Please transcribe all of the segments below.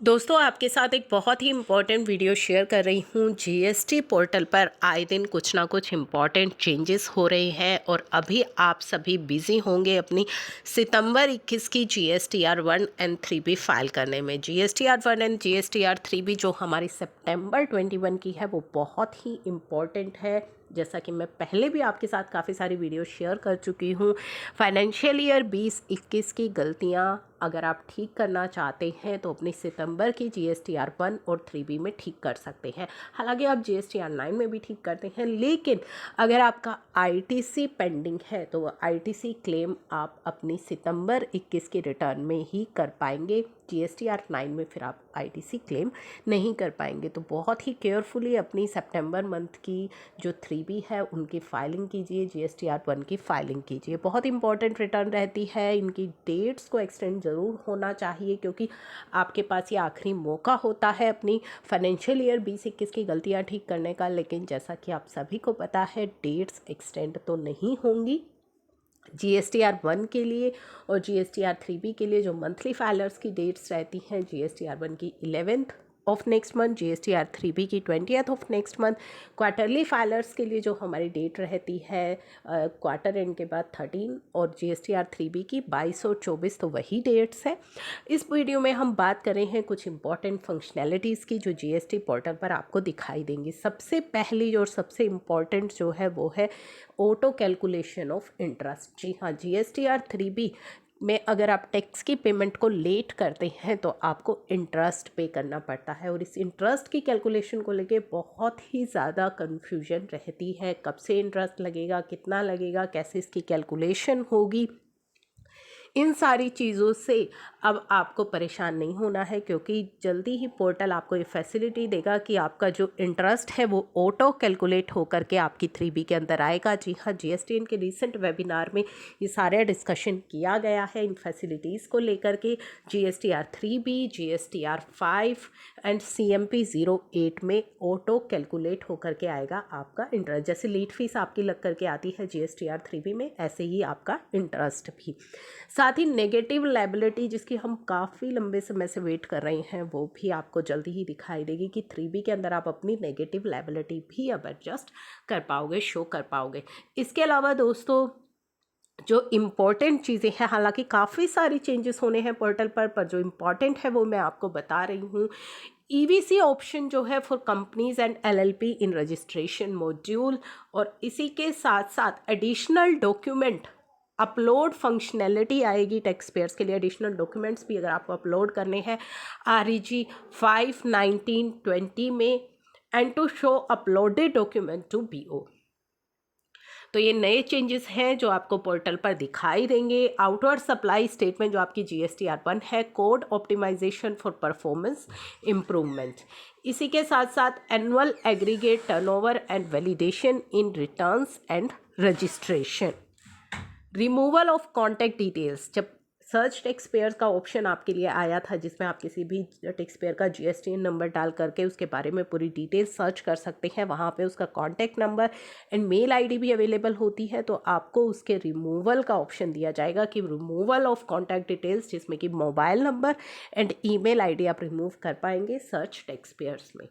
दोस्तों आपके साथ एक बहुत ही इम्पॉर्टेंट वीडियो शेयर कर रही हूँ। जीएसटी पोर्टल पर आए दिन कुछ ना कुछ इम्पॉर्टेंट चेंजेस हो रहे हैं और अभी आप सभी बिजी होंगे अपनी सितंबर 21 की जीएसटीआर 1 एंड 3B फाइल करने में। जीएसटीआर 1 एंड जीएसटीआर 3B जो हमारी सितंबर 21 की है वो बहुत ही इम्पॉर्टेंट है। जैसा कि मैं पहले भी आपके साथ काफ़ी सारी वीडियो शेयर कर चुकी हूँ। फाइनेंशियल ईयर 20-21 की गलतियाँ अगर आप ठीक करना चाहते हैं तो अपनी सितंबर की जीएसटीआर 1 और 3B में ठीक कर सकते हैं। हालांकि आप जीएसटीआर 9 में भी ठीक करते हैं, लेकिन अगर आपका आईटीसी पेंडिंग है तो आईटीसी क्लेम आप अपनी सितंबर 21 के रिटर्न में ही कर पाएंगे। जीएसटीआर 9 में फिर आप आईटीसी क्लेम नहीं कर पाएंगे। तो बहुत ही केयरफुली अपनी सितंबर मंथ की जो 3B है उनकी फाइलिंग कीजिए, जीएसटीआर 1 की फाइलिंग कीजिए। बहुत इंपॉर्टेंट रिटर्न रहती है, इनकी डेट्स को एक्सटेंड ज़रूर होना चाहिए क्योंकि आपके पास ये आखिरी मौका होता है अपनी फाइनेंशियल ईयर 20-21 की गलतियाँ ठीक करने का। लेकिन जैसा कि आप सभी को पता है डेट्स एक्सटेंड तो नहीं होंगी। जीएसटीआर 1 के लिए और जीएसटीआर 3B के लिए जो मंथली फाइलर्स की डेट्स रहती हैं, जीएसटीआर 1 की 11th of next month, GSTR 3B की 20th of next month. Quarterly filers के लिए जो हमारी डेट रहती है क्वार्टर एंड के बाद 13 और जीएसटीआर 3B की 22 और 24, तो वही डेट्स है। इस वीडियो में हम बात कर रहे हैं कुछ इंपॉर्टेंट फंक्शनैलिटीज़ की जो जीएसटी पोर्टल पर आपको दिखाई देंगी। सबसे पहली और सबसे इम्पॉर्टेंट जो है वो है ऑटो कैलकुलेशन ऑफ इंटरेस्ट। जी हाँ, जीएसटीआर 3B में अगर आप टैक्स की पेमेंट को लेट करते हैं तो आपको इंटरेस्ट पे करना पड़ता है और इस इंटरेस्ट की कैलकुलेशन को लेके बहुत ही ज़्यादा कन्फ्यूजन रहती है। कब से इंटरेस्ट लगेगा, कितना लगेगा, कैसे इसकी कैलकुलेशन होगी, इन सारी चीज़ों से अब आपको परेशान नहीं होना है क्योंकि जल्दी ही पोर्टल आपको ये फैसिलिटी देगा कि आपका जो इंटरेस्ट है वो ऑटो कैलकुलेट होकर के आपकी 3B के अंदर आएगा। जी हाँ, जीएसटीएन के रिसेंट वेबिनार में ये सारे डिस्कशन किया गया है इन फैसिलिटीज़ को लेकर के। GSTR 3B, GSTR 5 and CMP 08 में ऑटो कैलकुलेट होकर के आएगा आपका इंटरेस्ट। जैसे लेट फीस आपकी लग करके आती है जीएसटीआर 3B में, ऐसे ही आपका इंटरेस्ट भी। साथ ही नेगेटिव लायबिलिटी जिसकी हम काफ़ी लंबे समय से वेट कर रहे हैं वो भी आपको जल्दी ही दिखाई देगी कि 3B के अंदर आप अपनी नेगेटिव लायबिलिटी भी अब एडजस्ट कर पाओगे, शो कर पाओगे। इसके अलावा दोस्तों जो इम्पॉर्टेंट चीज़ें हैं, हालांकि काफ़ी सारी चेंजेस होने हैं पोर्टल पर जो इम्पॉर्टेंट है वो मैं आपको बता रही हूँ। EVC ऑप्शन जो है for companies and LLP in registration module, और इसी के साथ साथ एडिशनल डॉक्यूमेंट अपलोड फंक्शनैलिटी आएगी टैक्स पेयर्स के लिए। एडिशनल डॉक्यूमेंट्स भी अगर आपको अपलोड करने हैं REG 5/19/20 में, and to show uploaded document to BO। तो ये नए चेंजेस हैं जो आपको पोर्टल पर दिखाई देंगे। आउटवर्ड सप्लाई स्टेटमेंट जो आपकी जीएसटीआर 1 है, code optimisation for performance improvement. इसी के साथ साथ annual aggregate turnover and validation in returns and registration. Removal of contact details, जब सर्च टैक्स पेयर का ऑप्शन आपके लिए आया था जिसमें आप किसी भी टैक्स पेयर का GSTN नंबर डाल करके उसके बारे में पूरी डिटेल सर्च कर सकते हैं, वहाँ पे उसका contact number and mail ID भी अवेलेबल होती है, तो आपको उसके रिमूवल का ऑप्शन दिया जाएगा कि रिमूवल ऑफ कॉन्टैक्ट डिटेल्स, जिसमें कि mobile number and email ID आप रिमूव कर पाएंगे सर्च टैक्स पेयर्स में।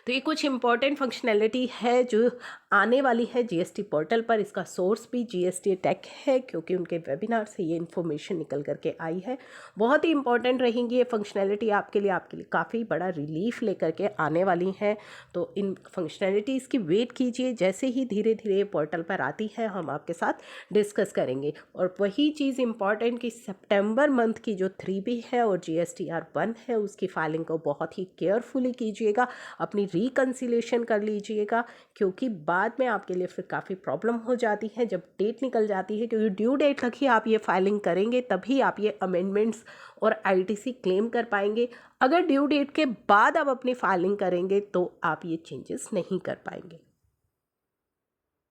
तो ये कुछ इंपॉर्टेंट फंक्शनैलिटी है जो आने वाली है जीएसटी पोर्टल पर। इसका सोर्स भी जीएसटी टेक है क्योंकि उनके वेबिनार से ये इन्फॉर्मेशन निकल करके आई है। बहुत ही इंपॉर्टेंट रहेंगी ये फंक्शनैलिटी आपके लिए काफ़ी बड़ा रिलीफ लेकर के आने वाली हैं। तो इन फंक्शनैलिटीज़ की वेट कीजिए, जैसे ही धीरे धीरे पोर्टल पर आती है हम आपके साथ डिस्कस करेंगे। और वही चीज़ इंपॉर्टेंट कि सितंबर मंथ की जो 3B है और जीएसटीआर 1 है उसकी फाइलिंग को बहुत ही केयरफुली कीजिएगा, अपनी रिकंसिलेशन कर लीजिएगा, क्योंकि बाद में आपके लिए फिर काफ़ी प्रॉब्लम हो जाती है जब डेट निकल जाती है। क्योंकि ड्यू डेट तक ही आप ये फाइलिंग करेंगे तभी आप ये अमेंडमेंट्स और आईटीसी क्लेम कर पाएंगे। अगर ड्यू डेट के बाद आप अपनी फाइलिंग करेंगे तो आप ये चेंजेस नहीं कर पाएंगे।